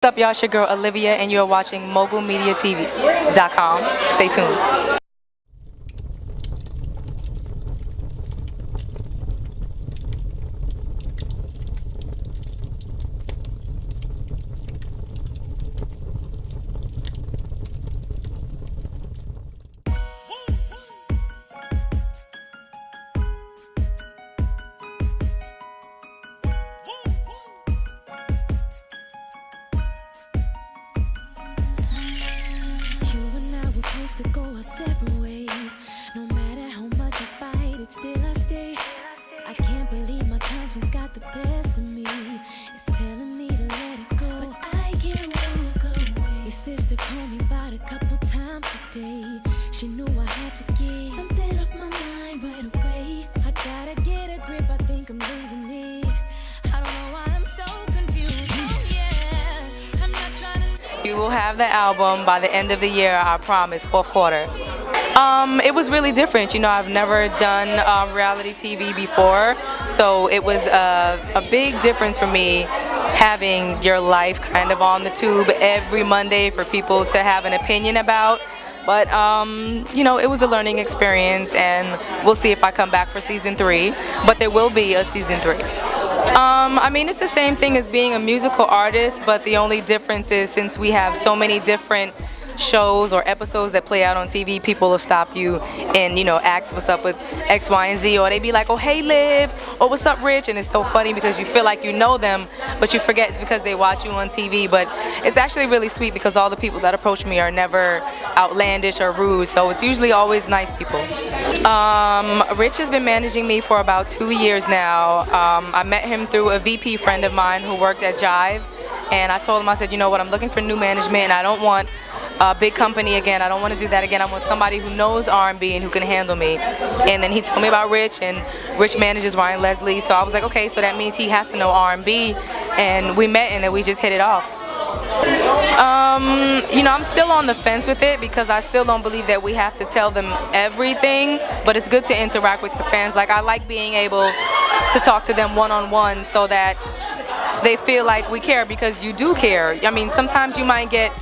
What's up, y'all? It's your girl Olivia, and you're watching MogulMediaTV.com. Stay tuned. To go our separate ways. No matter how much I fight it, still I stay. I can't believe my conscience got the best of me. It's telling me to let it go, but I can't walk away. Your sister called me about a couple times today. She knew I had to get something off my mind right away. I gotta get a grip, I think I'm losing it. I don't know why I'm so confused. Oh yeah, I'm not trying to. You will have the album by the end of the year, I promise, fourth quarter. It was really different. You know, I've never done reality TV before, so it was a big difference for me having your life kind of on the tube every Monday for people to have an opinion about. But, you know, it was a learning experience, and we'll see if I come back for season 3, but there will be a season 3. I mean, it's the same thing as being a musical artist, but the only difference is since we have so many different shows or episodes that play out on TV, people will stop you and, you know, ask what's up with X, Y, and Z, or they be like, oh, hey, Liv, or what's up, Rich? And it's so funny because you feel like you know them, but you forget it's because they watch you on TV. But it's actually really sweet because all the people that approach me are never outlandish or rude, so it's usually always nice people. Rich has been managing me for about 2 years now. I met him through a VP friend of mine who worked at Jive, and I told him, I said, you know what, I'm looking for new management, and I don't want a big company again. I don't want to do that again. I want somebody who knows R&B and who can handle me. And then he told me about Rich, and Rich manages Ryan Leslie, so I was like, okay, so that means he has to know R&B, and we met and then we just hit it off. You know, I'm still on the fence with it because I still don't believe that we have to tell them everything, but it's good to interact with your fans. Like, I like being able to talk to them one-on-one so that they feel like we care, because you do care. I mean, sometimes you might get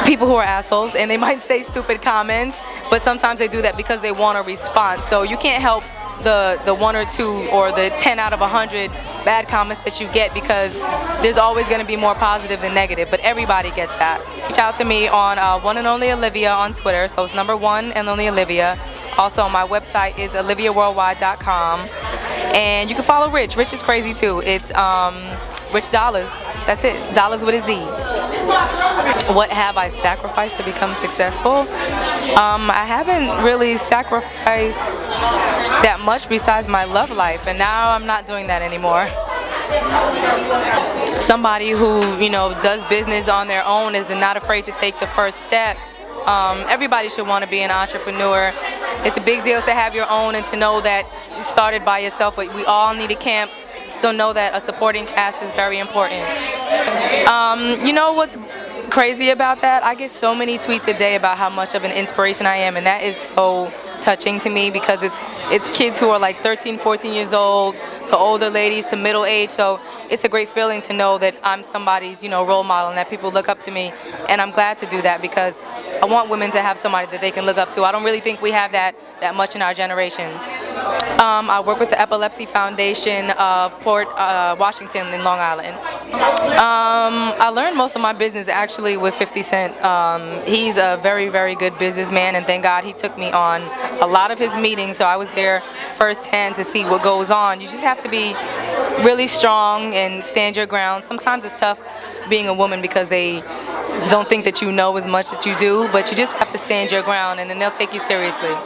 people who are assholes and they might say stupid comments, but sometimes they do that because they want a response. So you can't help the 1 or 2 or the 10 out of 100 bad comments that you get, because there's always going to be more positive than negative, but everybody gets that. Reach out to me on One and Only Olivia on Twitter, so it's number 1 and Only Olivia. Also, my website is oliviaworldwide.com, and you can follow Rich. Rich is crazy too. It's Rich Dollars. That's it. Dollars with a Z. What have I sacrificed to become successful? I haven't really sacrificed that much besides my love life, and now I'm not doing that anymore. Somebody who, you know, does business on their own is not afraid to take the first step. Everybody should want to be an entrepreneur. It's a big deal to have your own and to know that you started by yourself, but we all need a camp. So know that a supporting cast is very important. You know what's crazy about that? I get so many tweets a day about how much of an inspiration I am, and that is so touching to me because it's kids who are like 13, 14 years old to older ladies to middle age. So it's a great feeling to know that I'm somebody's, you know, role model and that people look up to me, and I'm glad to do that because I want women to have somebody that they can look up to. I don't really think we have that much in our generation. I work with the Epilepsy Foundation of Port Washington in Long Island. I learned most of my business actually with 50 Cent. He's a very, very good businessman, and thank God he took me on a lot of his meetings, so I was there firsthand to see what goes on. You just have to be really strong and stand your ground. Sometimes it's tough being a woman because they don't think that you know as much as you do, but you just have to stand your ground, and then they'll take you seriously.